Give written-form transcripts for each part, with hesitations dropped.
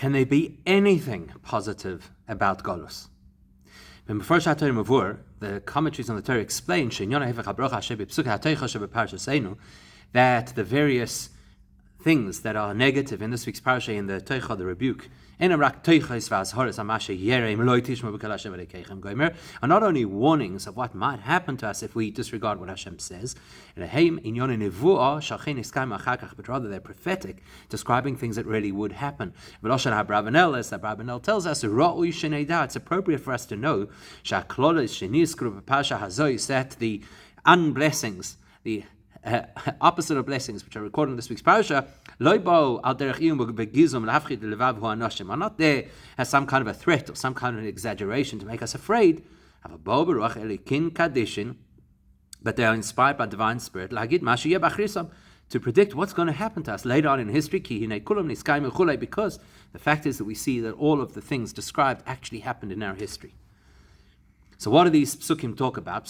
can there be anything positive about Golus? Before the commentaries on the Torah explain that the various things that are negative in this week's parasha, in the Teicha, the rebuke, are not only warnings of what might happen to us if we disregard what Hashem says, but rather they're prophetic, describing things that really would happen. As Rabbi tells us, it's appropriate for us to know that the unblessings, the opposite of blessings, which are recorded in this week's parasha, are not there as some kind of a threat or some kind of an exaggeration to make us afraid, but they are inspired by divine spirit to predict what's going to happen to us later on in history, because the fact is that we see that all of the things described actually happened in our history. So what do these psukim talk about?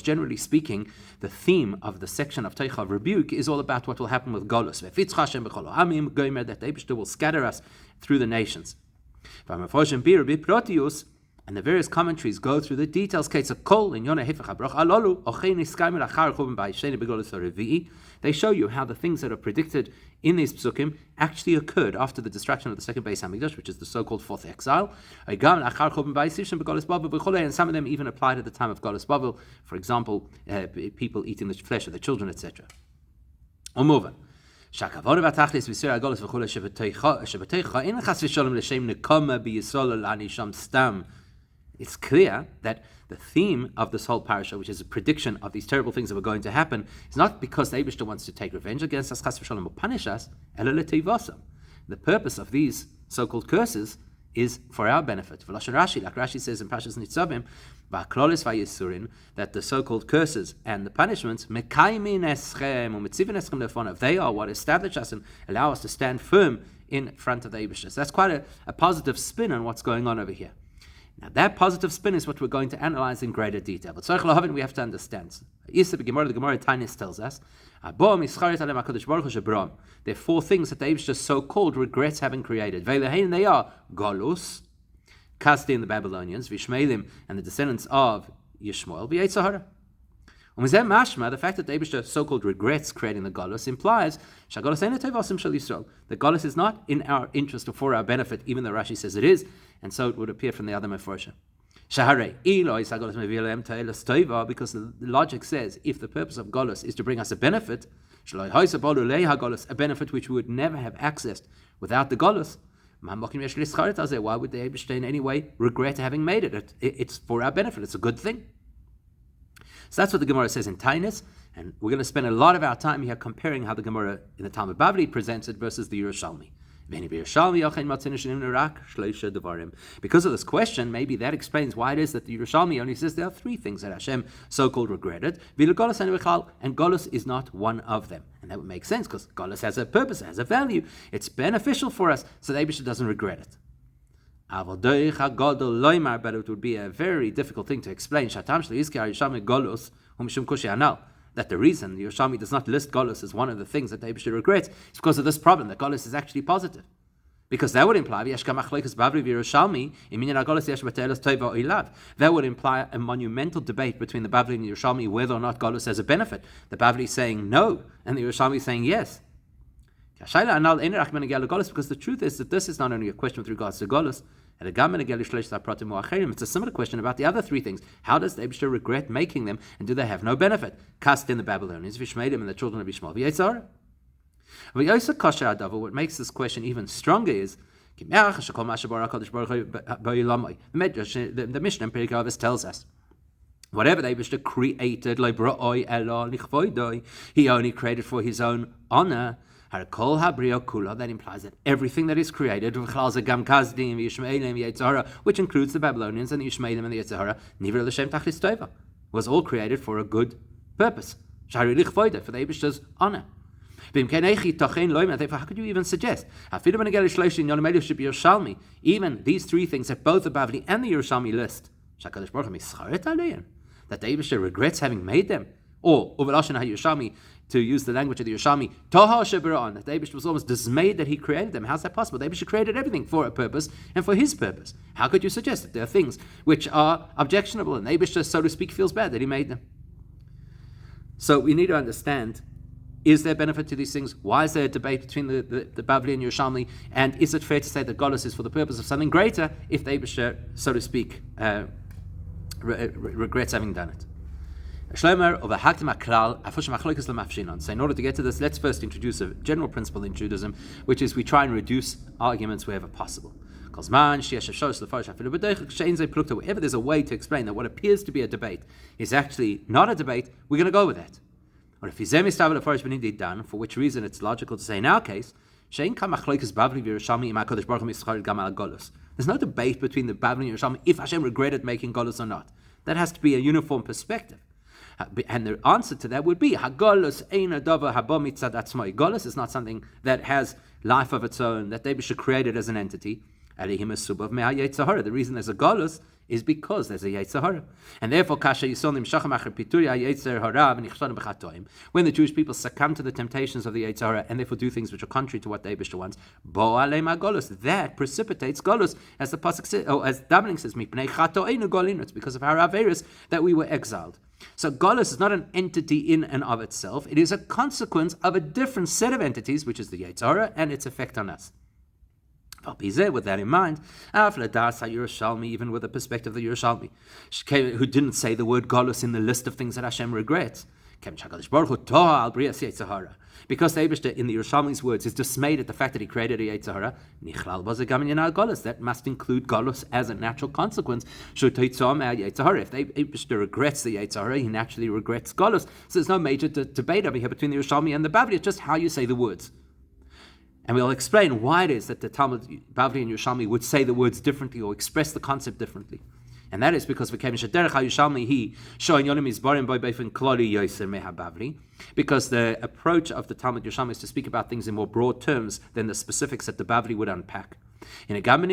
Generally speaking, the theme of the section of Teicha of rebuke is all about what will happen with Golus. That the Eibishter will scatter us through the nations. And the various commentaries go through the details. They show you how the things that are predicted in these psukim actually occurred after the destruction of the second Beis Hamikdash, which is the so-called fourth exile. And some of them even applied at the time of Golus Bavel. For example, people eating the flesh of the children, etc. It's clear that the theme of this whole parasha, which is a prediction of these terrible things that were going to happen, is not because the Eibishter wants to take revenge against us, chas v'shalom, or punish us. The purpose of these so-called curses is for our benefit. Like Rashi says in Parshas Nitzavim, that the so-called curses and the punishments, they are what establish us and allow us to stand firm in front of the Eibishter. So that's quite a positive spin on what's going on over here. Now, that positive spin is what we're going to analyze in greater detail. But we have to understand. The Gemara Tainis tells us, there are four things that the Eibishter so-called regrets having created. And they are Golus, Kasdi and the Babylonians, Vishmaelim and the descendants of Yishmael, V'yetzahara. The fact that the Eibishter so-called regrets creating the Golus implies that Golus is not in our interest or for our benefit, even though Rashi says it is, and so it would appear from the other Meforsha. Because the logic says if the purpose of Golus is to bring us a benefit, a benefit which we would never have accessed without the Golus, why would the Eibishter in any way regret having made it? It's for our benefit, it's a good thing. So that's what the Gemara says in Tainis, and we're going to spend a lot of our time here comparing how the Gemara in the Talmud Bavli presents it versus the Yerushalmi. Because of this question, maybe that explains why it is that the Yerushalmi only says there are three things that Hashem so-called regretted, and Golus is not one of them. And that would make sense, because Golus has a purpose, it has a value, it's beneficial for us, so the Eibishter doesn't regret it. But it would be a very difficult thing to explain that the reason the Yerushalmi does not list Golus as one of the things that the Eibishter regrets is because of this problem, that Golus is actually positive. Because that would imply that would imply a monumental debate between the Bavli and the Yerushalmi whether or not Golus has a benefit. The Bavli is saying no, and the Yerushalmi is saying yes. Because the truth is that this is not only a question with regards to Golus, it's a similar question about the other three things. How does the Eibishter regret making them, and do they have no benefit? Cast in the Babylonians, Vishmaelim and the children of Yishmael, V'yetzahara. What makes this question even stronger is the Mishnah in Perikei Avos tells us, whatever the Eibishter created, he only created for his own honor. That implies that everything that is created, which includes the Babylonians and the Yishmaelim and the Yetzirah, was all created for a good purpose, for the Eibishter's honor. How could you even suggest? Even these three things that both the Bavli and the Yerushalmi list, that the Eibishter regrets having made them, or Yerushalmi to use the language of the Yerushalmi, Toha Shebera'an, that the Eibush was almost dismayed that he created them. How's that possible? The Eibush created everything for a purpose and for his purpose. How could you suggest that there are things which are objectionable and the Eibush, so to speak, feels bad that he made them? So we need to understand, is there benefit to these things? Why is there a debate between the Bavli and Yerushalmi? And is it fair to say that Golus is for the purpose of something greater if the Eibush, so to speak, regrets having done it? So in order to get to this, let's first introduce a general principle in Judaism, which is we try and reduce arguments wherever possible. Wherever there's a way to explain that what appears to be a debate is actually not a debate, we're going to go with that. Or if for which reason it's logical to say in our case, there's no debate between the Bavli and Yerushalmi if Hashem regretted making Golus or not. That has to be a uniform perspective. And the answer to that would be, Golus is not something that has life of its own, that they should create it as an entity. The reason there's a Golus is because there's a Yetzer Hara. And therefore, when the Jewish people succumb to the temptations of the Yetzer Hara and therefore do things which are contrary to what the Eibishter wants, that precipitates Golus, as the Pasuk says, or as Davening says, it's because of our Averis that we were exiled. So Golus is not an entity in and of itself. It is a consequence of a different set of entities, which is the Yetzer Hara and its effect on us. With that in mind, even with the perspective of the Yerushalmi, who didn't say the word Golus in the list of things that Hashem regrets, because the Eibishter, in the Yerushalmi's words, is dismayed at the fact that he created a Yetzer Hara, that must include Golus as a natural consequence. If the Eibishter regrets the Yetzer Hara, he naturally regrets Golus. So there's no major debate over here between the Yerushalmi and the Bavli. It's just how you say the words. And we'll explain why it is that the Talmud Bavli and Yerushalmi would say the words differently or express the concept differently. And that is because because the approach of the Talmud Yerushalmi is to speak about things in more broad terms than the specifics that the Bavli would unpack. So therefore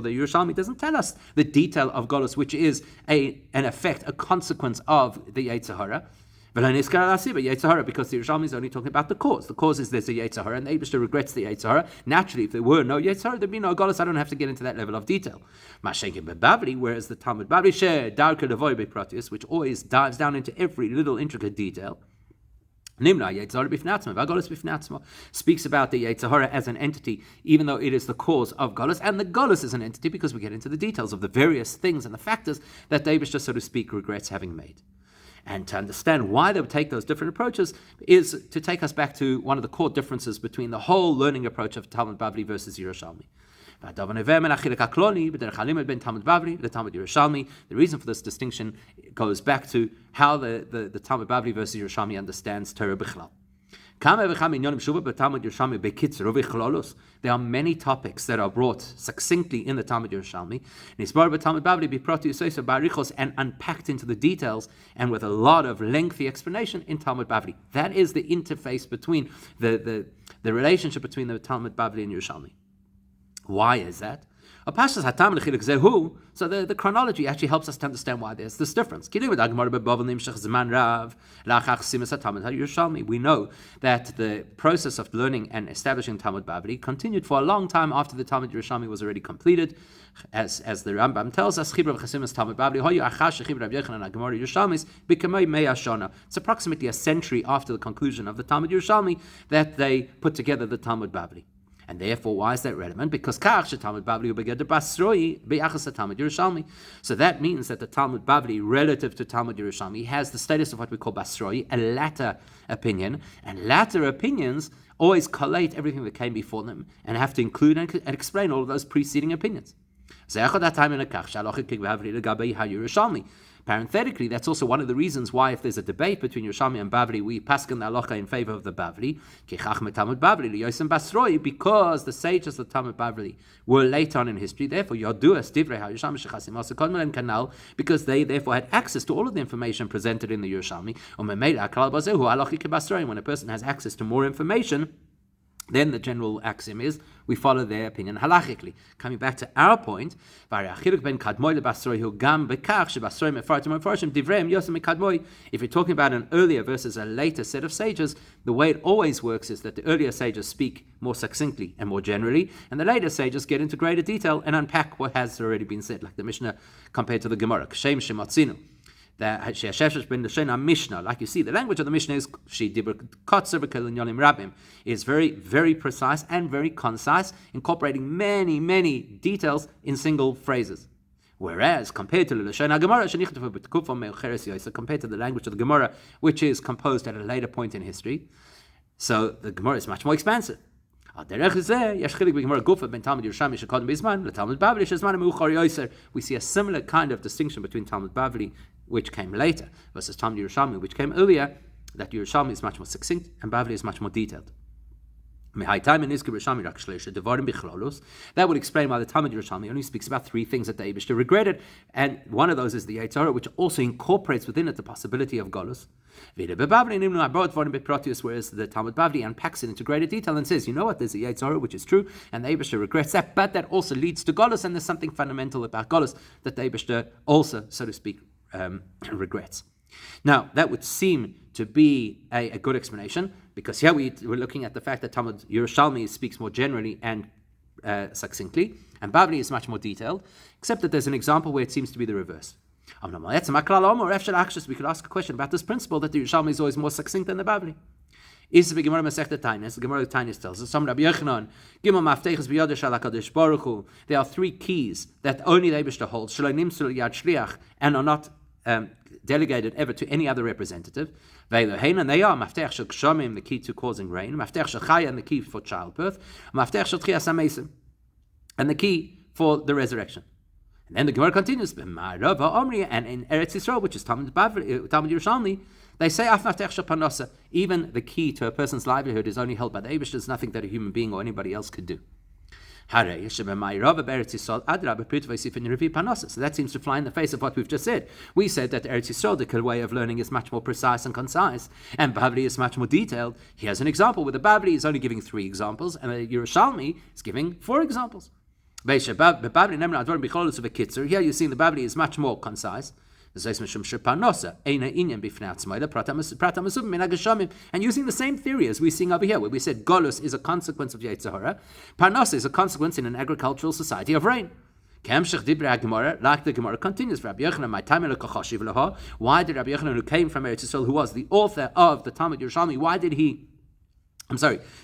the Yerushalmi doesn't tell us the detail of Golus, which is an effect, a consequence of the Yetzer Hara. Because the Yerushalmi is only talking about the cause. The cause is there's a Yetzer Hara, and the Eibishter regrets the Yetzer Hara. Naturally, if there were no Yetzer Hara, there'd be no Golus. I don't have to get into that level of detail. Whereas the Talmud Bavli share Darka Levoy Beprotius, which always dives down into every little intricate detail. Speaks about the Yetzer Hara as an entity, even though it is the cause of Golus, and the Golus is an entity because we get into the details of the various things and the factors that the Eibishter, so to speak, regrets having made. And to understand why they would take those different approaches is to take us back to one of the core differences between the whole learning approach of Talmud Bavli versus Yerushalmi. The reason for this distinction goes back to how the Talmud Bavli versus Yerushalmi understands Torah Bichlal. There are many topics that are brought succinctly in the Talmud Yerushalmi, and unpacked into the details and with a lot of lengthy explanation in Talmud Bavli. That is the interface between the relationship between the Talmud Bavli and Yerushalmi. Why is that? So the chronology actually helps us to understand why there's this difference. We know that the process of learning and establishing Talmud Bavli continued for a long time after the Talmud Yerushalmi was already completed. As the Rambam tells us, it's approximately a century after the conclusion of the Talmud Yerushalmi that they put together the Talmud Bavli. And therefore, why is that relevant? Because so that means that the Talmud Bavli, relative to Talmud Yerushalmi, has the status of what we call basroi, a latter opinion. And latter opinions always collate everything that came before them and have to include and explain all of those preceding opinions. Parenthetically, that's also one of the reasons why, if there's a debate between Yerushalmi and Bavli, we paskin the halacha in favor of the Bavli, because the sages of the Talmud Bavli were late on in history. Therefore, because they therefore had access to all of the information presented in the Yerushalmi. When a person has access to more information, then the general axiom is we follow their opinion halachically. Coming back to our point, if you're talking about an earlier versus a later set of sages, the way it always works is that the earlier sages speak more succinctly and more generally, and the later sages get into greater detail and unpack what has already been said, like the Mishnah compared to the Gemara. Like you see, the language of the Mishnah is very, very precise and very concise, incorporating many, many details in single phrases. Whereas, compared to the language of the Gemara, which is composed at a later point in history, so the Gemara is much more expansive. We see a similar kind of distinction between Talmud Bavli, which came later, versus Talmud Yerushalmi, which came earlier, that Yerushalmi is much more succinct and Bavli is much more detailed. That would explain why the Talmud Yerushalmi only speaks about 3 things that the Eibishter regretted, and one of those is the Yetzer Hara, which also incorporates within it the possibility of Golus. Whereas the Talmud Bavli unpacks it into greater detail and says, you know what, there's a Yetzer Hara, which is true, and the Eibishter regrets that, but that also leads to Golus, and there's something fundamental about Golus that the Eibishter also, so to speak, regrets. Now, that would seem to be a good explanation, because here we're looking at the fact that Talmud Yerushalmi speaks more generally and succinctly, and Bavli is much more detailed, except that there's an example where it seems to be the reverse. We could ask a question about this principle that the Yerushalmi is always more succinct than the Bavli. The Gemara Tainis tells us, there are 3 keys that only the Eibishter holds, and are not delegated ever to any other representative. And they are Maftech Shel Kshamim, the key to causing rain, Maftech Shel Chaya, the key for childbirth, Maftech Shel Tchias HaMesim, and the key for the resurrection. And then the Gemara continues, and in Eretz Yisrael, which is Talmud Yerushalmi, they say Af Maftech Shel Parnasa, even the key to a person's livelihood is only held by the Eibishter. There's nothing that a human being or anybody else could do. So that seems to fly in the face of what we've just said. We said that Eretz Yisrael way of learning is much more precise and concise, and Bavli is much more detailed. Here's an example where the Bavli is only giving 3 examples, and the Yerushalmi is giving 4 examples. Here you're seeing the Bavli is much more concise. And using the same theory as we're seeing over here, where we said Golus is a consequence of Yetzer Hara, Parnasa is a consequence in an agricultural society of rain. Like the Gemara continues, why did Rabbi Yochanan, who came from Eretz Yisrael, who was the author of the Talmud Yerushalmi,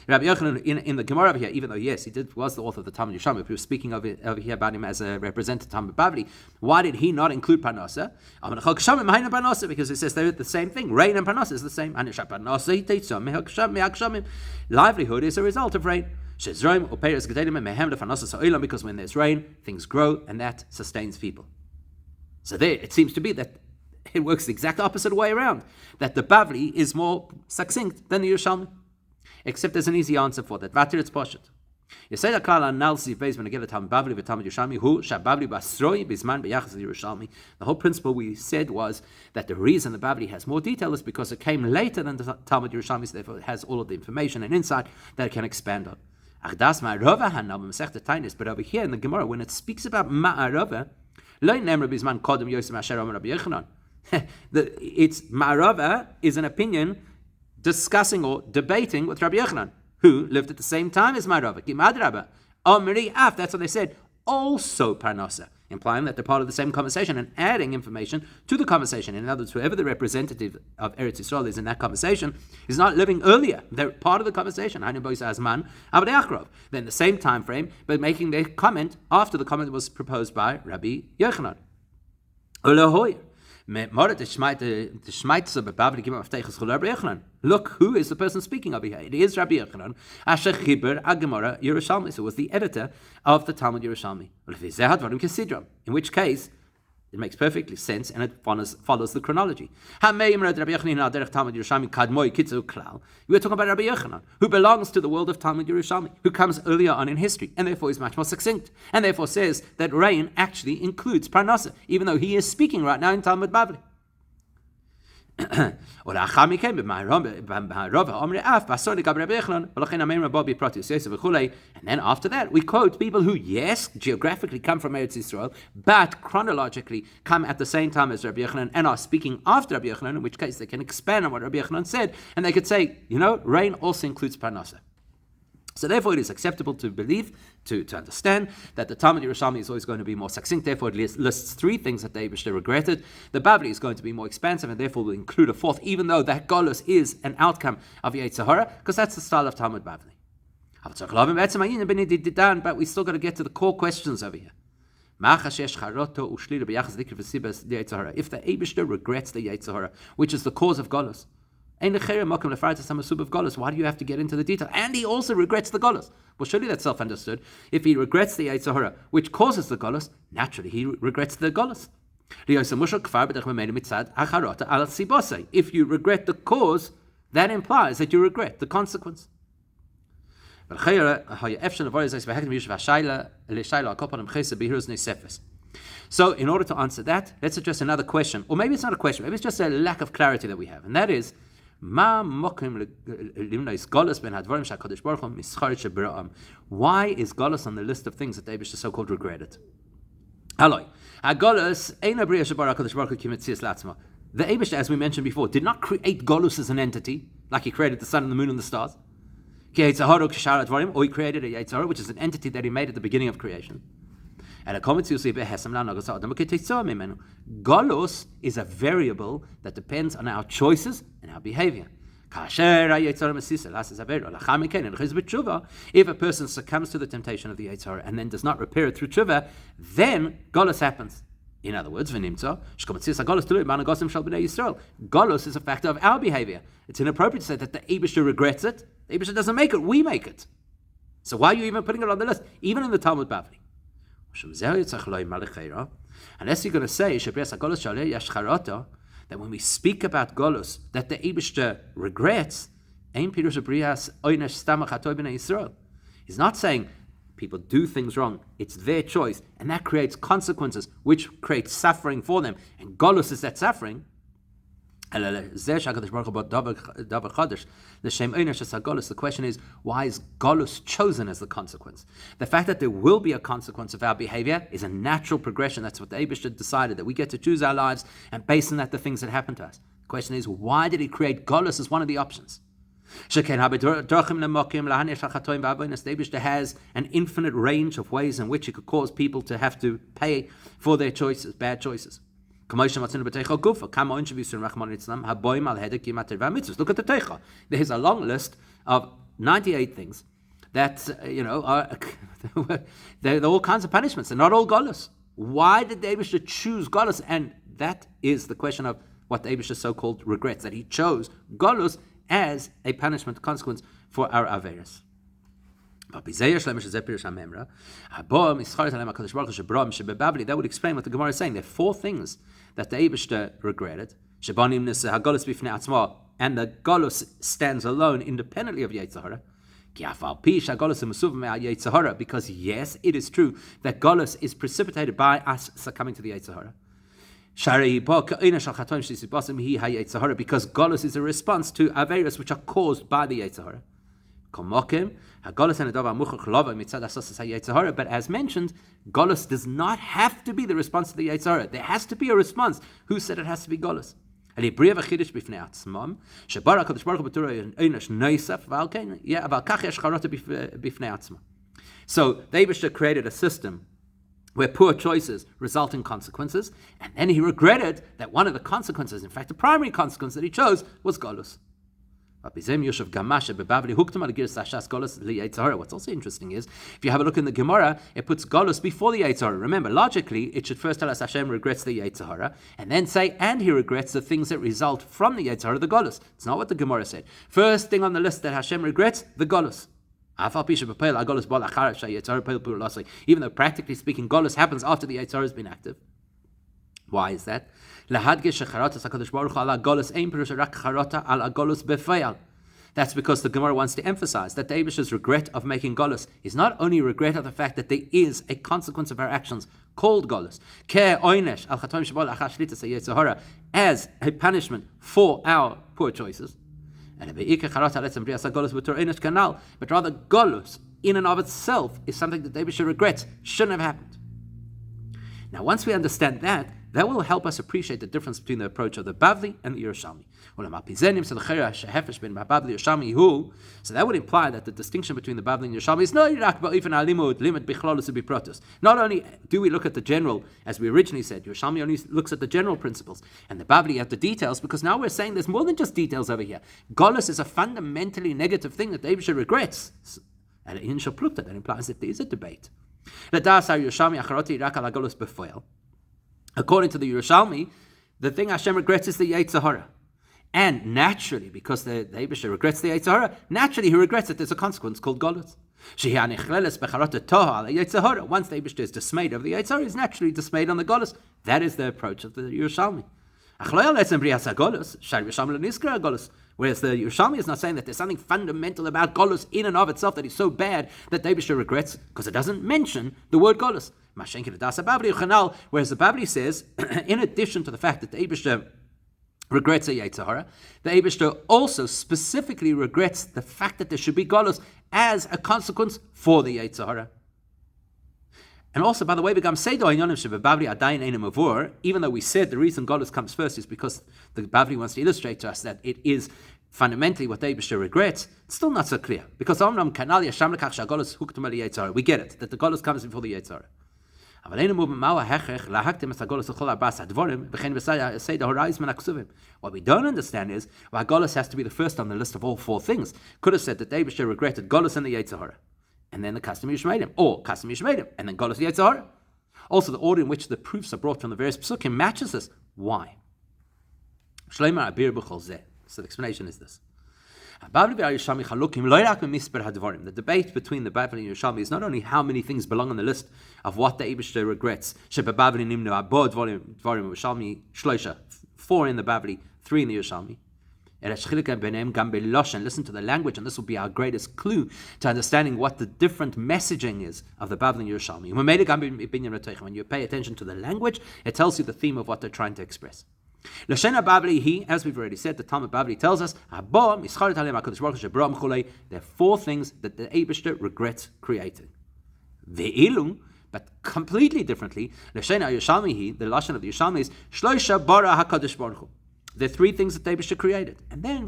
Rabbi Yochanan in the Gemara over here, even though yes, was the author of the Talmud Yerushalmi, but we were speaking over here about him as a representative Talmud Bavli. Why did he not include Parnasa? Because it says they're the same thing. Rain and Parnasa is the same. Livelihood is a result of rain. Because when there's rain, things grow, and that sustains people. So there, it seems to be that it works the exact opposite way around. That the Bavli is more succinct than the Yerushalmi. Except there's an easy answer for that. Vatir it's poshet. You say that klal analysis based when I get the Talmud Bavli with Talmud Yerushalmi, who shabavli basroi bisman beyachas Yerushalmi. The whole principle we said was that the reason the Bavli has more detail is because it came later than the Talmud Yerushalmi, so therefore it has all of the information and insight that it can expand on. But over here in the Gemara, when it speaks about ma'arava, it's ma'arava is an opinion discussing or debating with Rabbi Yochanan, who lived at the same time as Ma'arava. That's what they said. Also Parnasa, implying that they're part of the same conversation and adding information to the conversation. In other words, whoever the representative of Eretz Yisrael is in that conversation is not living earlier. They're part of the conversation. Then the same time frame, but making their comment after the comment was proposed by Rabbi Yochanan. Look, who is the person speaking over here? It is Rabbi Yochanan, Asher Chiber Agemara Yerushalmi, who was the editor of the Talmud Yerushalmi. In which case, it makes perfectly sense and it follows the chronology. We were talking about Rabbi Yochanan, who belongs to the world of Talmud Yerushalmi, who comes earlier on in history, and therefore is much more succinct, and therefore says that rain actually includes Parnasa, even though he is speaking right now in Talmud Bavli. Or לאחר מכן, ברוב האומרי אף, ואסור לגבי רבי יוחנן, ולכן אמרים רבו בפרוטיוס יוסף וכולי. And then after that, we quote people who, yes, geographically come from Eretz Yisrael, but chronologically come at the same time as Rabbi Yochanan and are speaking after Rabbi Yochanan, in which case they can expand on what Rabbi Yochanan said, and they could say, rain also includes parnasa. So therefore it is acceptable to believe, to understand, that the Talmud Yerushalmi is always going to be more succinct. Therefore it lists 3 things that the Eibishter regretted. The Bavli is going to be more expansive and therefore will include a 4th, even though that Golus is an outcome of Yetzer Hara, because that's the style of Talmud Bavli. But we still got to get to the core questions over here. If the Eibishter regrets the Yetzer Hara, which is the cause of Golus, why do you have to get into the detail? And he also regrets the Golus. Well, surely that's self-understood. If he regrets the Yetzer Hara, which causes the Golus, naturally he regrets the Golus. If you regret the cause, that implies that you regret the consequence. So, in order to answer that, let's address another question. Or maybe it's not a question, maybe it's just a lack of clarity that we have. And that is, why is Golus on the list of things that the Eibishter so-called regretted? The Eibishter, as we mentioned before, did not create Golus as an entity, like he created the sun and the moon and the stars. Or he created a Yetzer Hara, which is an entity that he made at the beginning of creation. Golus is a variable that depends on our choices and our behavior. If a person succumbs to the temptation of the Yetzer Hara and then does not repair it through tshuva, then Golus happens. In other words, Golus is a factor of our behavior. It's inappropriate to say that the Eibishter regrets it. The Eibishter doesn't make it, we make it. So why are you even putting it on the list? Even in the Talmud Bavli. Unless you're going to say that when we speak about Golus, that the Eibishter regrets, he's not saying people do things wrong, it's their choice, and that creates consequences, which creates suffering for them, and Golus is that suffering. The question is, why is Golus chosen as the consequence? The fact that there will be a consequence of our behavior is a natural progression. That's what the Eibishter decided, that we get to choose our lives, and based on that, the things that happen to us. The question is, why did he create Golus as one of the options? The Eibishter has an infinite range of ways in which he could cause people to have to pay for their choices, bad choices. Look at the Teicha. There's a long list of 98 things that, they're all kinds of punishments. They're not all Golus. Why did the Eibishter choose Golus? And that is the question of what the Eibishter so-called regrets, that he chose Golus as a punishment, consequence for our Averis. That would explain what the Gemara is saying. There are 4 things that the Eibishter regretted. And the Golus stands alone independently of Yetzer Hara. Because yes, it is true that Golus is precipitated by us succumbing to the Yetzer Hara. Because Golus is a response to Averis which are caused by the Yetzer Hara. But as mentioned, Golus does not have to be the response to the Yetzer Hara. There has to be a response. Who said it has to be Golus? So the Eibishter created a system where poor choices result in consequences, and then he regretted that one of the consequences, in fact the primary consequence that he chose, was Golus. What's also interesting is, if you have a look in the Gemara, it puts Golus before the Yetzer Hara. Remember, logically, it should first tell us Hashem regrets the Yetzer Hara, and then say, and he regrets the things that result from the Yetzer Hara, the Golus. It's not what the Gemara said. First thing on the list that Hashem regrets, the Golus. Even though practically speaking, Golus happens after the Yetzer Hara has been active. Why is that? That's because the Gemara wants to emphasize that the Eibishter's regret of making Golus is not only a regret of the fact that there is a consequence of our actions called Golus, as a punishment for our poor choices. But rather, Golus, in and of itself, is something that David should regret, shouldn't have happened. Now, once we understand that, that will help us appreciate the difference between the approach of the Bavli and the Yerushalmi. So that would imply that the distinction between the Bavli and Yerushalmi is not only do we look at the general, as we originally said, Yerushalmi only looks at the general principles, and the Bavli at the details, because now we're saying there's more than just details over here. Golus is a fundamentally negative thing that David regrets. And in Shaplukta, that implies that there is a debate. According to the Yerushalmi, the thing Hashem regrets is the Yetzer Hara. And naturally, because the Eibusher regrets the Yetzer Hara, naturally he regrets that there's a consequence called Golus. Once the Eibusher is dismayed over the Yetzer Hara, he's naturally dismayed on the Golus. That is the approach of the Yerushalmi. Whereas the Yerushalmi is not saying that there's something fundamental about Golus in and of itself that is so bad that the Eibusher regrets, because it doesn't mention the word Golus. Whereas the Babli says, in addition to the fact that the Eibusher regrets a Yetzer Hara, the Eibusher also specifically regrets the fact that there should be Golus as a consequence for the Yetzer Hara. And also, by the way, even though we said the reason Golus comes first is because the Bavli wants to illustrate to us that it is fundamentally what the Eibusher regrets, it's still not so clear. Because we get it, that the Golus comes before the Yetzer Hara. What we don't understand is why Golus has to be the first on the list of all four things. Could have said that the Eibusher regretted Golus and the Yetzer Hara, and then the custom Yishmaelim, or custom Yishmaelim, and then Golus Yetzer Hara. Also, the order in which the proofs are brought from the various psukim matches this. Why? So the explanation is this. The debate between the Bavli and Yerushalmi is not only how many things belong on the list of what the Eibusher regrets. 4 in the Bavli, 3 in the Yerushalmi. Listen to the language, and this will be our greatest clue to understanding what the different messaging is of the Bavli and Yerushalmi. When you pay attention to the language, it tells you the theme of what they're trying to express. Lashena Babli, as we've already said, the Talmud Babli tells us, there are 4 things that the Eibusher regrets creating. But completely differently, Lashena Yerushalmi, the Lashon of the Yerushalmi is, Shloisha bara HaKadosh Baruch Hu. There are 3 things that the Eibusher created. And then,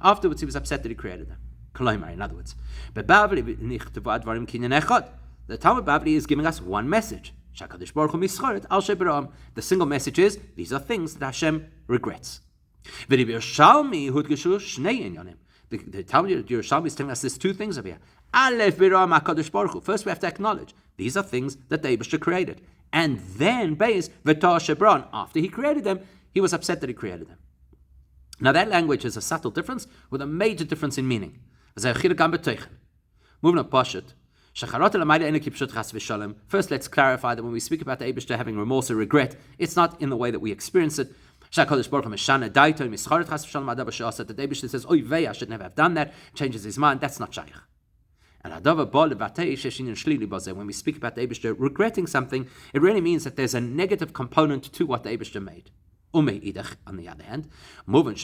afterwards he was upset that he created them. In other words, the Talmud Babli is giving us one message. The single message is, these are things that Hashem regrets. The Talmud Yerushalmi is telling us there's 2 things over here. First we have to acknowledge, these are things that the Eibusher created. And then, after he created them, he was upset that he created them. Now that language is a subtle difference with a major difference in meaning. Moving on Pashat. First, let's clarify that when we speak about the Eibusher having remorse or regret, it's not in the way that we experience it. That the Eibusher says, "Oy vey, I shouldn't have done that," changes his mind. That's not shaykh. And when we speak about the Eibusher regretting something, it really means that there's a negative component to what the Eibusher made. On the other hand, but in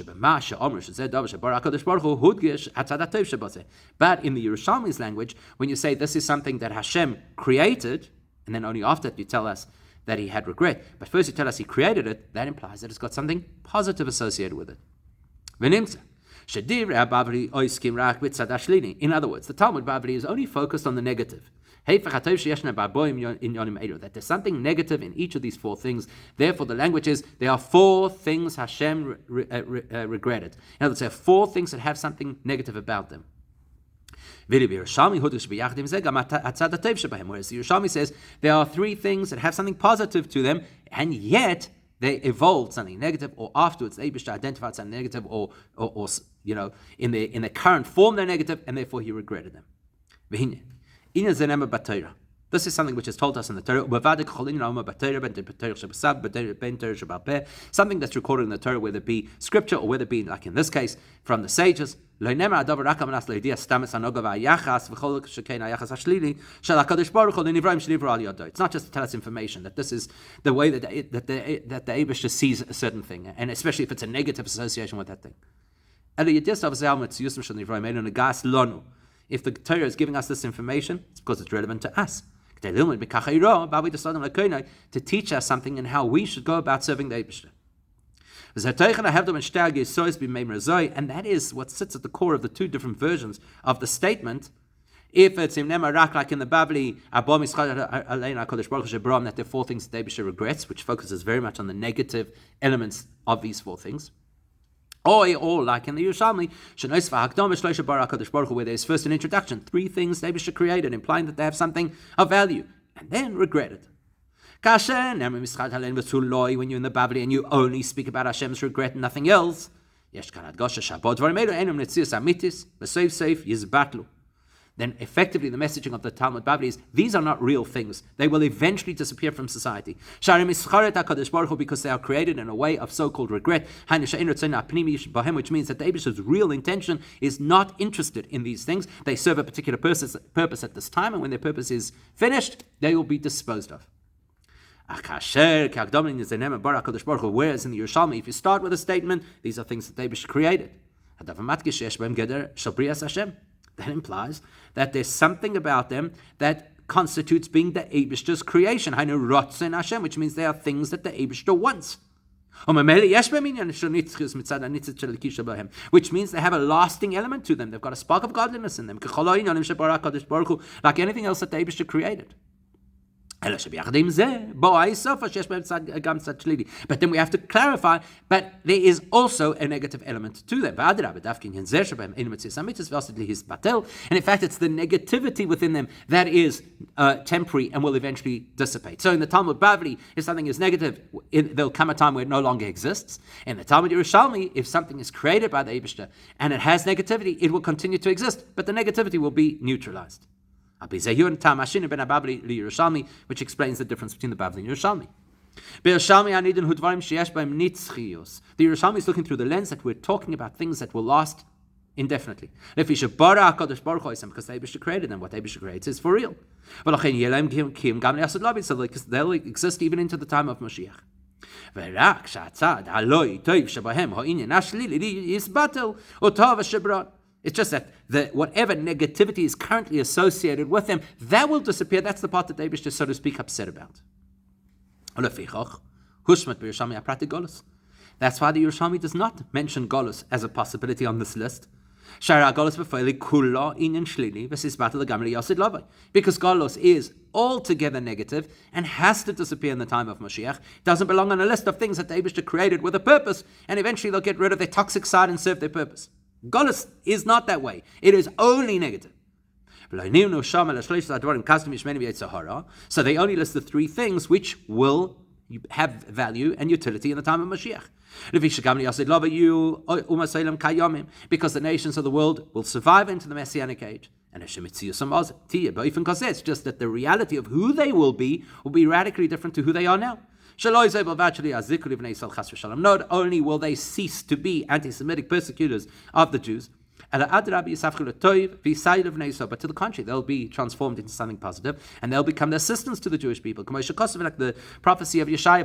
the Yerushalmi's language, when you say this is something that Hashem created, and then only after that you tell us that he had regret, but first you tell us he created it, that implies that it's got something positive associated with it. In other words, the Talmud Bavli is only focused on the negative. That there's something negative in each of these 4 things. Therefore, the language is, there are 4 things Hashem regretted. In other words, there are 4 things that have something negative about them. Whereas the Yerushalmi says, there are 3 things that have something positive to them, and yet they evolved something negative, or afterwards the Eibusher identified something negative, or in the current form they're negative, and therefore he regretted them. This is something which is told us in the Torah. Something that's recorded in the Torah, whether it be scripture or whether it be, like in this case, from the sages. It's not just to tell us information, that this is the way that the Eibusha sees a certain thing, and especially if it's a negative association with that thing. If the Torah is giving us this information, it's because it's relevant to us. To teach us something and how we should go about serving the Eibusha. And that is what sits at the core of the two different versions of the statement. If it's in Nemarak, like in the Babli, that there are four things that Eibusha regrets, which focuses very much on the negative elements of these four things. Or like in the Yerushalmi, where there's first an introduction, three things the Eibusha created, implying that they have something of value, and then regret it. When you're in the Babli and you only speak about Hashem's regret and nothing else, then effectively the messaging of the Talmud Babli is, these are not real things. They will eventually disappear from society. Because they are created in a way of so-called regret, which means that the Eibusha's real intention is not interested in these things. They serve a particular purpose at this time, and when their purpose is finished, they will be disposed of. Whereas in the Yerushalmi, if you start with a statement, these are things that the Eibusha created. That implies that there's something about them that constitutes being the Eibusha's creation, which means they are things that the Eibusha wants. Which means they have a lasting element to them. They've got a spark of godliness in them, like anything else that the Eibusha created. But then we have to clarify, but there is also a negative element to them. And in fact, it's the negativity within them that is temporary and will eventually dissipate. So in the Talmud Bavli, if something is negative, there'll come a time where it no longer exists. In the Talmud Yerushalmi, if something is created by the Eibusha and it has negativity, it will continue to exist, but the negativity will be neutralized. Which explains the difference between the Babli and Yerushalmi. The Yerushalmi is looking through the lens that we're talking about things that will last indefinitely. Because the Eibusha created them, what the Eibusha creates is for real. So they'll exist even into the time of Mashiach. It's just that whatever negativity is currently associated with them, that will disappear. That's the part that the Eibusha is, so to speak, upset about. That's why the Yerushalmi does not mention Golus as a possibility on this list. Because Golus is altogether negative and has to disappear in the time of Mashiach. It doesn't belong on a list of things that the Eibusha created with a purpose, and eventually they'll get rid of their toxic side and serve their purpose. Golus is not that way. It is only negative. So they only list the three things which will have value and utility in the time of Mashiach. Because the nations of the world will survive into the Messianic age. And it's just that the reality of who they will be radically different to who they are now. Not only will they cease to be anti-Semitic persecutors of the Jews, but to the contrary, they'll be transformed into something positive, and they'll become the assistants to the Jewish people. Like the prophecy of Yeshaya,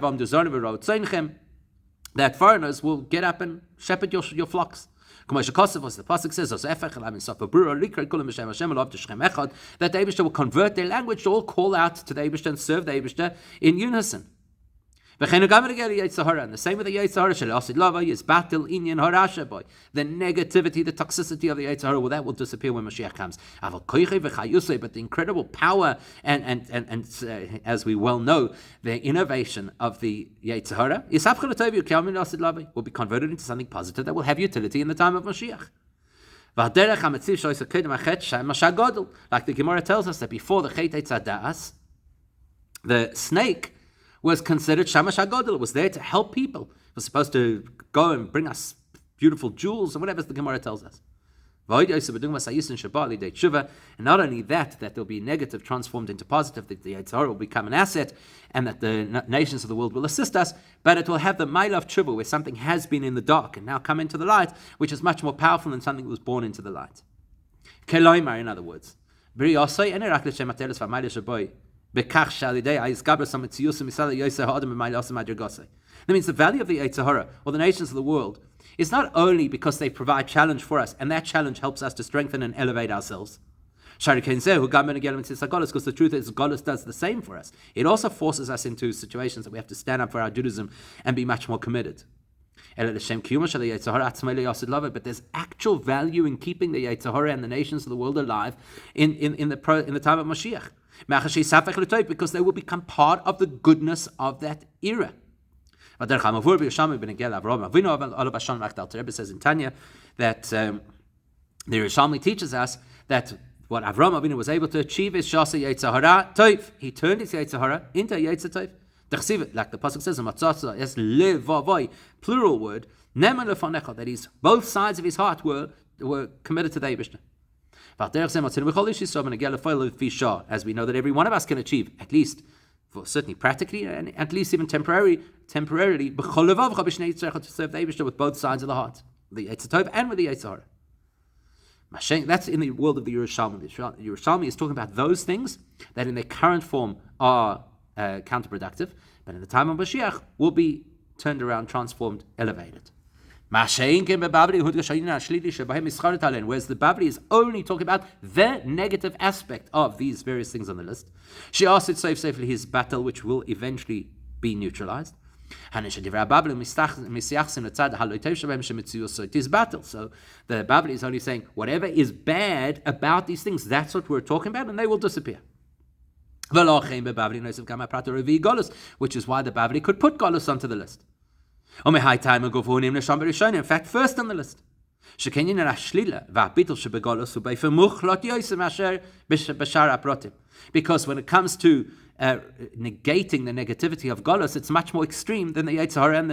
that foreigners will get up and shepherd your flocks. As the pasuk says, that the Eibusha will convert their language to all call out to the Eibusha and serve the Eibusha in unison. And the same with the Yetzer Hara, the negativity, the toxicity of the Yetzer Hara, that will disappear when Mashiach comes. But the incredible power and as we well know, the innovation of the Yetzer Hara will be converted into something positive that will have utility in the time of Mashiach. Like the Gemara tells us that before the Chet Eitz Da'as, the snake was considered Shamash HaGodel. It was there to help people. It was supposed to go and bring us beautiful jewels and whatever the Gemara tells us. And not only that there'll be negative transformed into positive, that the Yetzer Hara will become an asset, and that the nations of the world will assist us, but it will have the Maila of Tshuva, where something has been in the dark and now come into the light, which is much more powerful than something that was born into the light. Keloimar, in other words. That means the value of the Yetzer Hara, or the nations of the world, is not only because they provide challenge for us, and that challenge helps us to strengthen and elevate ourselves. Because the truth is, Golus does the same for us. It also forces us into situations that we have to stand up for our Judaism and be much more committed. But there's actual value in keeping the Yetzer Hara and the nations of the world alive in the time of Mashiach. Because they will become part of the goodness of that era. The Rebbe says in Tanya that the Yerushalmi teaches us that what Avraham Avinu was able to achieve is Shasa Yetzer Hara Toiv. He turned his Yetzer Hara into a Yetzer Toiv. Like the pasuk says, plural word, that is, both sides of his heart were committed to the Eibishter. As we know that every one of us can achieve, at least, certainly practically, and at least even temporarily, to serve the Eibishter with both sides of the heart, the Yetzer Tov and with the Yetzer Hara. That's in the world of the Yerushalmi. The Yerushalmi is talking about those things that in their current form are counterproductive, but in the time of Mashiach will be turned around, transformed, elevated. Whereas the Babli is only talking about the negative aspect of these various things on the list. She asked it safely his battle, which will eventually be neutralized. It is battle. So the Babli is only saying whatever is bad about these things, that's what we're talking about, and they will disappear. Which is why the Babli could put Golus onto the list. In fact, first on the list. Because when it comes to negating the negativity of Golus, it's much more extreme than the Yetzer Hara and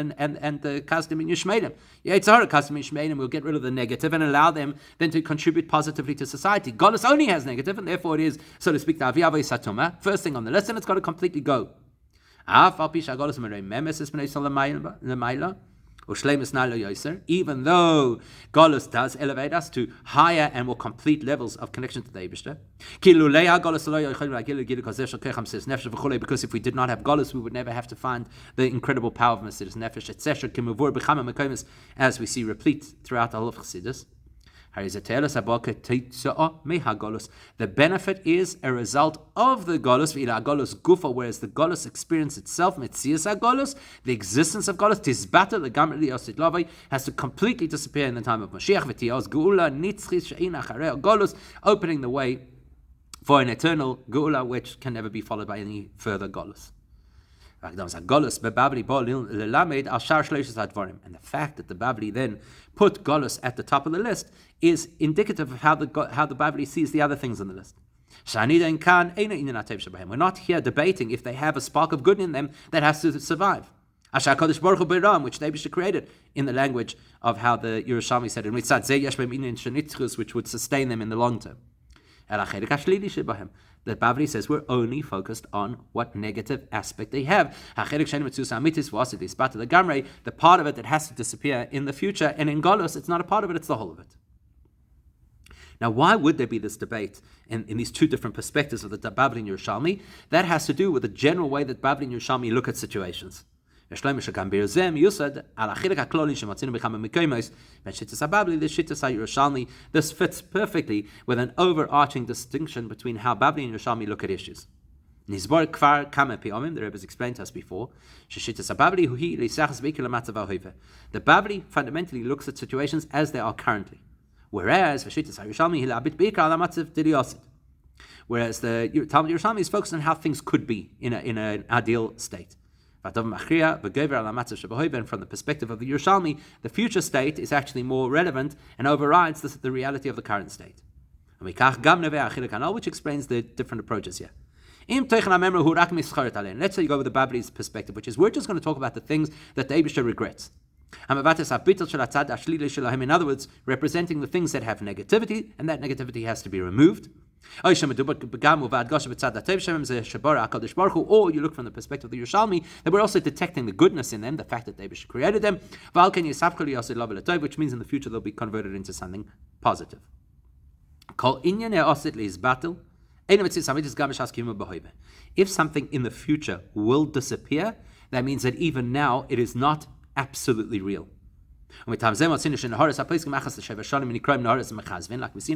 the Kasdim and Yishmelim. Yetzer Hara, Kasdim and Yishmelim will get rid of the negative and allow them then to contribute positively to society. Golus only has negative, and therefore it is, so to speak, the Aviyavai Satuma, first thing on the list, and it's got to completely go. Even though Golus does elevate us to higher and more complete levels of connection to the Eibishter. Because if we did not have Golus, we would never have to find the incredible power of Mesiras Nefesh, etc., as we see replete throughout the whole of Chassidus. The benefit is a result of the Golus, whereas the Golus experience itself, the existence of Golus, has to completely disappear in the time of Mashiach, opening the way for an eternal Geula, which can never be followed by any further Golus. And the fact that the Babli then put Golus at the top of the list is indicative of how the Babli sees the other things on the list. We're not here debating if they have a spark of good in them that has to survive. Which the Eibishter created in the language of how the Yerushalmi said, which would sustain them in the long term. The Babli says we're only focused on what negative aspect they have. The part of it that has to disappear in the future, and in Golus, it's not a part of it, it's the whole of it. Now, why would there be this debate in these two different perspectives of the Babli and Yerushalmi? That has to do with the general way that Babli and Yerushalmi look at situations. This fits perfectly with an overarching distinction between how Babli and Yerushalmi look at issues. The Rebbe has explained to us before. The Babli fundamentally looks at situations as they are currently, whereas the Talmud Yerushalmi is focused on how things could be in an ideal state. And from the perspective of the Yerushalmi, the future state is actually more relevant and overrides the reality of the current state. Which explains the different approaches here. Let's say you go with the Babli's perspective, which is we're just going to talk about the things that the Eibishter regrets. In other words, representing the things that have negativity, and that negativity has to be removed. Or you look from the perspective of the Yerushalmi, that we're also detecting the goodness in them, the fact that they created them, which means in the future they'll be converted into something positive. If something in the future will disappear, that means that even now it is not absolutely real. Like we see in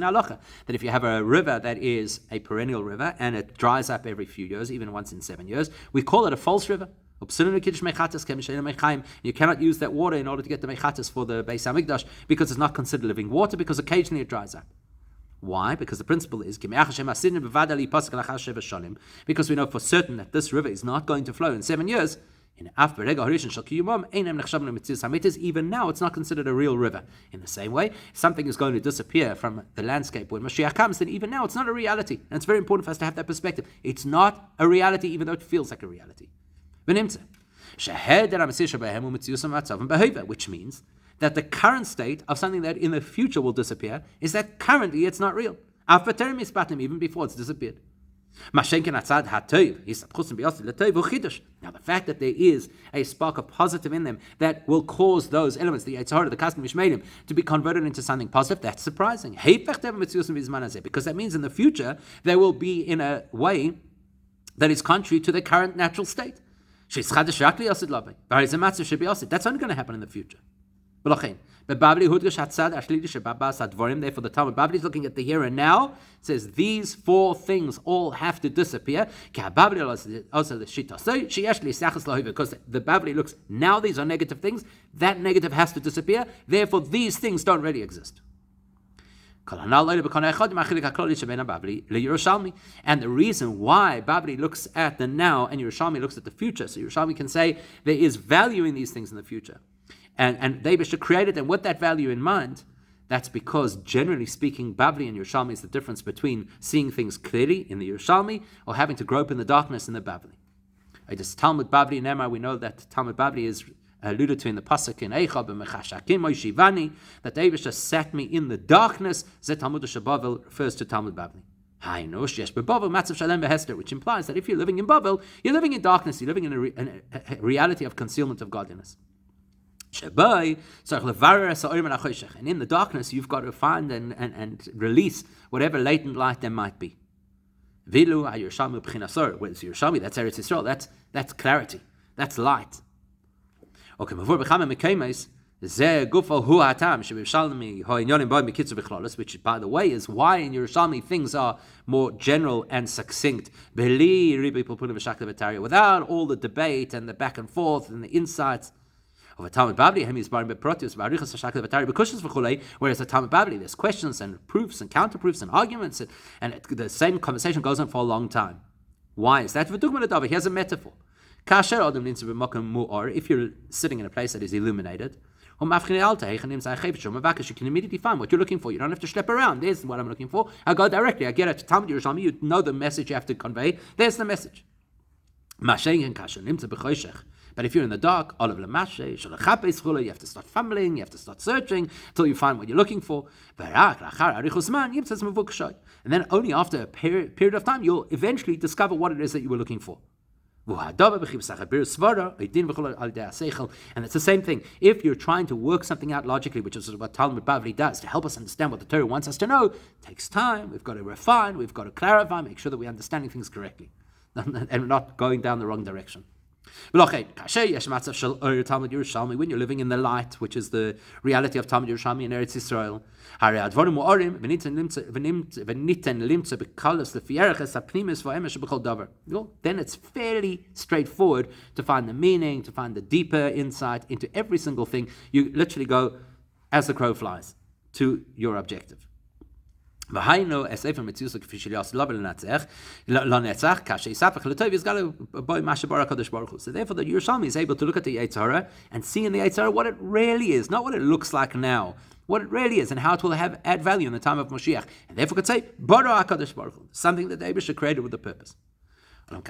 halacha, that if you have a river that is a perennial river and it dries up every few years, even once in 7 years, we call it a false river. You cannot use that water in order to get the mechatas for the Beis Hamikdash because it's not considered living water, because occasionally it dries up. Why? Because the principle is because we know for certain that this river is not going to flow in 7 years. Even now, it's not considered a real river. In the same way, something is going to disappear from the landscape when Mashiach comes, then even now, it's not a reality. And it's very important for us to have that perspective. It's not a reality, even though it feels like a reality. Which means that the current state of something that in the future will disappear is that currently it's not real. Even before it's disappeared. Now, the fact that there is a spark of positive in them that will cause those elements, the Yitzhar, the Kasdim Mishmedim, to be converted into something positive, that's surprising. Because that means in the future, they will be in a way that is contrary to their current natural state. That's only going to happen in the future. Therefore, the Talmud Bavli is looking at the here and now. It says these 4 things all have to disappear. Because the Bavli looks, now these are negative things. That negative has to disappear. Therefore, these things don't really exist. And the reason why Bavli looks at the now and Yerushalmi looks at the future, so Yerushalmi can say there is value in these things in the future. And they created them with that value in mind. That's because, generally speaking, Bavli and Yerushalmi is the difference between seeing things clearly in the Yerushalmi or having to grope in the darkness in the Bavli. This Talmud Bavli Nemar, we know that Talmud Bavli is alluded to in the pasuk in Eicha b'mechashakim moishivani, that David just sat me in the darkness. Zet Talmud Shabavel refers to Talmud Bavli. Which implies that if you're living in Bavel, you're living in darkness, you're living in a reality of concealment of godliness. And in the darkness, you've got to find and release whatever latent light there might be. Vilu Yerushalmi b'chinasor. Whereas Yerushalmi, that's Eretz Yisrael. That's clarity. That's light. Okay, which, by the way, is why in Yerushalmi things are more general and succinct, without all the debate and the back and forth and the insights of a Talmud Bavli. Whereas a Talmud Bavli, there's questions and proofs and counterproofs and arguments, and the same conversation goes on for a long time. Why is that? Here's a metaphor. If you're sitting in a place that is illuminated, you can immediately find what you're looking for. You don't have to schlep around. There's what I'm looking for. I go directly. I get it to Talmud Yerushalmi. You know the message you have to convey. There's the message. But if you're in the dark, you have to start fumbling, you have to start searching until you find what you're looking for. And then only after a period of time, you'll eventually discover what it is that you were looking for. And it's the same thing. If you're trying to work something out logically, which is what Talmud Bavli does, to help us understand what the Torah wants us to know, it takes time. We've got to refine, we've got to clarify, make sure that we're understanding things correctly and not going down the wrong direction. When you're living in the light, which is the reality of Talmud Yerushalmi and Eretz Yisrael, then it's fairly straightforward to find the meaning, to find the deeper insight into every single thing. You literally go as the crow flies to your objective. So therefore the Yerushalmi is able to look at the Yitzhara and see in the Yitzhara what it really is, not what it looks like now, what it really is and how it will add value in the time of Moshiach, and therefore could say Bara HaKadosh Baruch Hu, something that the Eibusha created with a purpose. But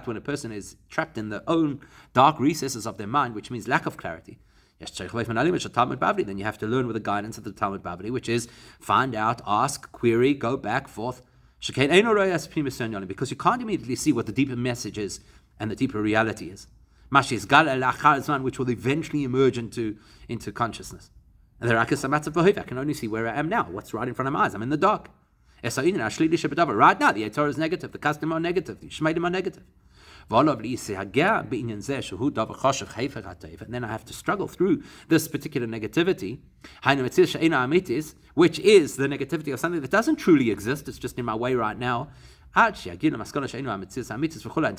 when a person is trapped in their own dark recesses of their mind, which means lack of clarity, then you have to learn with the guidance of the Talmud Bavli, which is find out, ask, query, go back, forth. Because you can't immediately see what the deeper message is and the deeper reality is. Which will eventually emerge into consciousness. And I can only see where I am now, what's right in front of my eyes. I'm in the dark. Right now, the Torah is negative, the custom are negative, the Shmeidim are negative. And then I have to struggle through this particular negativity, which is the negativity of something that doesn't truly exist, it's just in my way right now, until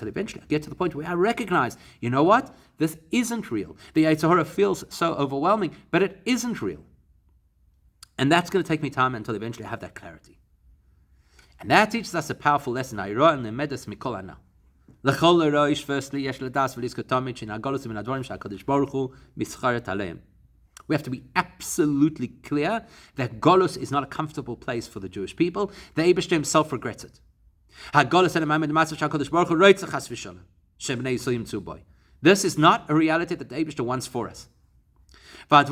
eventually I get to the point where I recognize, you know what? This isn't real. The Yetzer Hara feels so overwhelming, but it isn't real. And that's going to take me time until eventually I have that clarity. And that teaches us a powerful lesson. Firstly, we have to be absolutely clear that Golus is not a comfortable place for the Jewish people. The Eibishter himself regrets it. This is not a reality that the Eibishter wants for us. That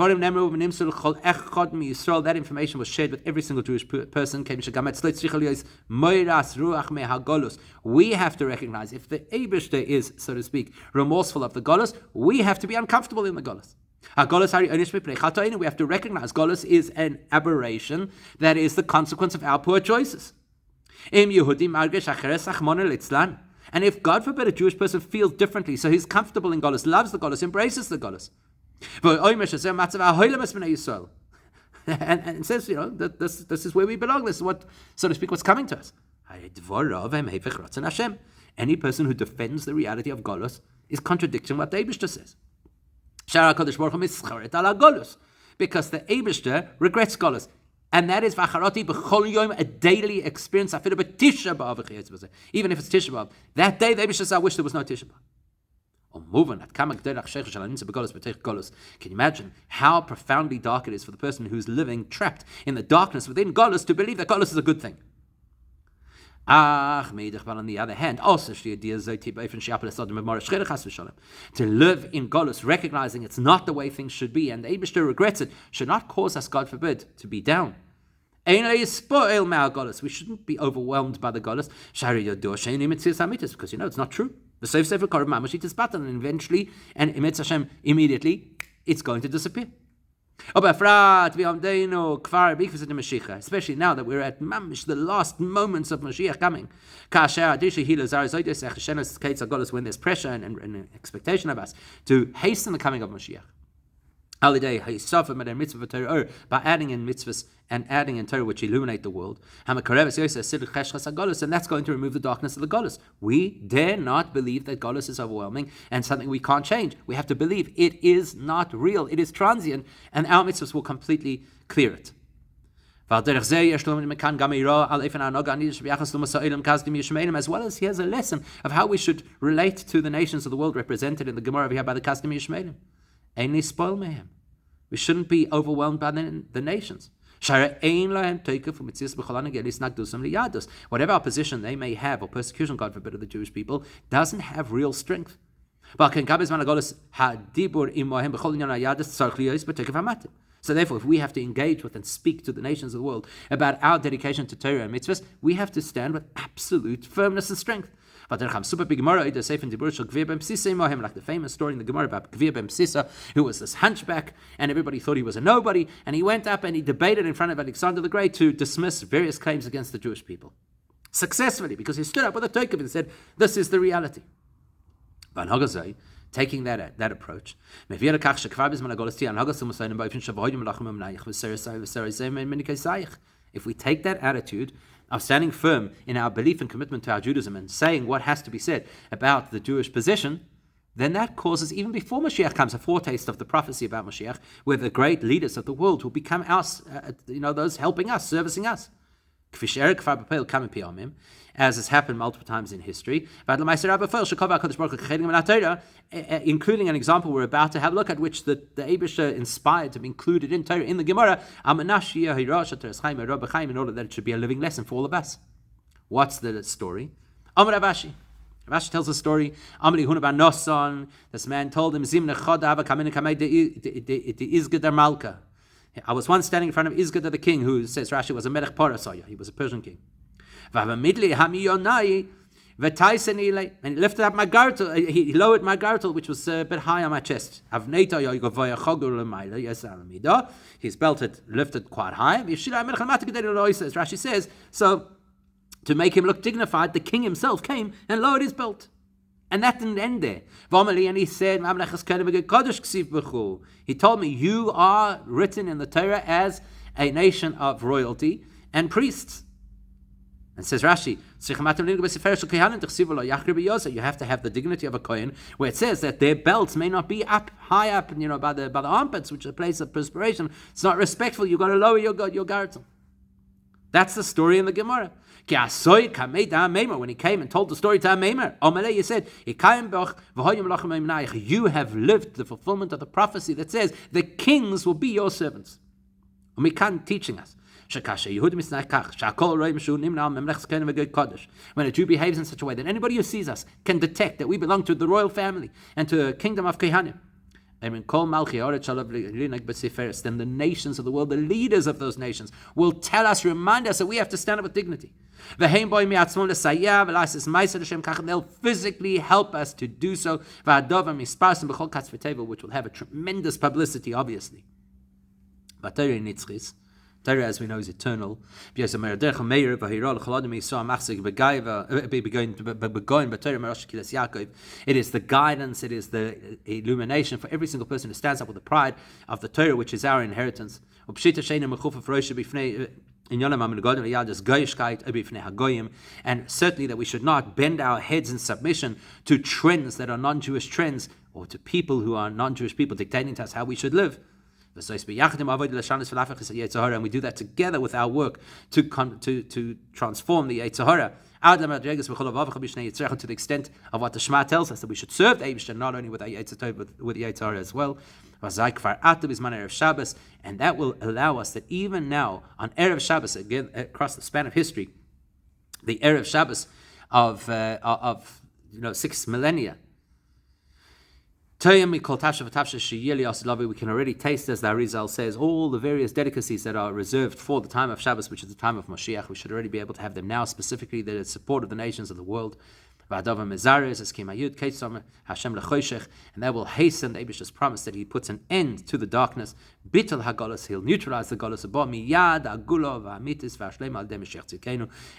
information was shared with every single Jewish person. We have to recognize if the Eibishter is, so to speak, remorseful of the Golus, we have to be uncomfortable in the Golus. We have to recognize Golus is an aberration that is the consequence of our poor choices. And if, God forbid, a Jewish person feels differently, so he's comfortable in Golus, loves the Golus, embraces the Golus, and says, that this is where we belong, this is what, so to speak, what's coming to us. Any person who defends the reality of Golus is contradicting what the Eibishter says. Because the Eibishter regrets Golus. And that is a daily experience. Even if it's Tisha B'Av, that day the Eibishter says, I wish there was no Tisha B'Av. Can you imagine how profoundly dark it is for the person who's living trapped in the darkness within Golus to believe that Golus is a good thing? But on the other hand, also to live in Golus, recognizing it's not the way things should be, and the Eibishter regrets it, should not cause us, God forbid, to be down. We shouldn't be overwhelmed by the Golus, because it's not true. The Sefer Korban Mamash is button, and eventually, and Emetz Hashem immediately, it's going to disappear. Especially now that we're at Mamish, the last moments of Mashiach coming. When there's pressure and expectation of us to hasten the coming of Mashiach. By adding in mitzvahs and adding in Torah which illuminate the world, and that's going to remove the darkness of the Golus. We dare not believe that Golus is overwhelming and something we can't change. We have to believe it is not real, it is transient, and our mitzvahs will completely clear it. As well as here's a lesson of how we should relate to the nations of the world represented in the Gemara we have by the Kasdim Yishmaelim. We shouldn't be overwhelmed by the nations. Whatever opposition they may have, or persecution, God forbid, of the Jewish people, doesn't have real strength. So therefore, if we have to engage with and speak to the nations of the world about our dedication to Torah and mitzvahs, we have to stand with absolute firmness and strength. Like the famous story in the Gemara about Gvir ben Psisa, who was this hunchback, and everybody thought he was a nobody, and he went up and he debated in front of Alexander the Great to dismiss various claims against the Jewish people. Successfully, because he stood up with a token and said, this is the reality. Taking that approach, if we take that attitude of standing firm in our belief and commitment to our Judaism and saying what has to be said about the Jewish position, then that causes, even before Mashiach comes, a foretaste of the prophecy about Mashiach, where the great leaders of the world will become us, those helping us, servicing us. As has happened multiple times in history, including an example we're about to have a look at, which the Eibishter inspired to be included in Torah in the Gemara, in order that it should be a living lesson for all of us. What's the story? Amar Ravashi. Ravashi tells a story. Amri Huna bar Nosson. This man told him, Zimne Chodava Kamina Kamei de Izgedar Malka. I was once standing in front of Izgedar the king, who says Rashi was a Melech Parasaya. He was a Persian king. And he lifted up my girdle. He lowered my girdle, which was a bit high on my chest. His belt had lifted quite high. As Rashi says, so to make him look dignified, the king himself came and lowered his belt. And that didn't end there. And he said, he told me, you are written in the Torah as a nation of royalty and priests. And says Rashi, you have to have the dignity of a kohen, where it says that their belts may not be up high up, by the armpits, which is a place of perspiration. It's not respectful. You've got to lower your girdle. That's the story in the Gemara. When he came and told the story to Ameimer, he said, you have lived the fulfillment of the prophecy that says the kings will be your servants. And we can't teaching us. When a Jew behaves in such a way that anybody who sees us can detect that we belong to the royal family and to a kingdom of Kehanim, then the nations of the world, the leaders of those nations, will tell us, remind us that we have to stand up with dignity. They'll physically help us to do so, which will have a tremendous publicity, obviously. Torah, as we know, is eternal. It is the guidance, it is the illumination for every single person who stands up with the pride of the Torah, which is our inheritance. And certainly that we should not bend our heads in submission to trends that are non-Jewish trends, or to people who are non-Jewish people dictating to us how we should live. And we do that together with our work to transform the Yetzer Hara to the extent of what the Shema tells us, that we should serve the Eibishter not only with the Yetzer Hara as well. And that will allow us that even now on Erev Shabbos, again across the span of history, the Erev Shabbos of 6 millennia, we can already taste, as the Arizal says, all the various delicacies that are reserved for the time of Shabbos, which is the time of Moshiach. We should already be able to have them now, specifically the support of the nations of the world. And that will hasten the Eibishter's promise that he puts an end to the darkness. He'll neutralize the Golus,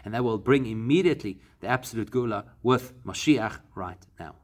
and that will bring immediately the absolute Gula with Moshiach right now.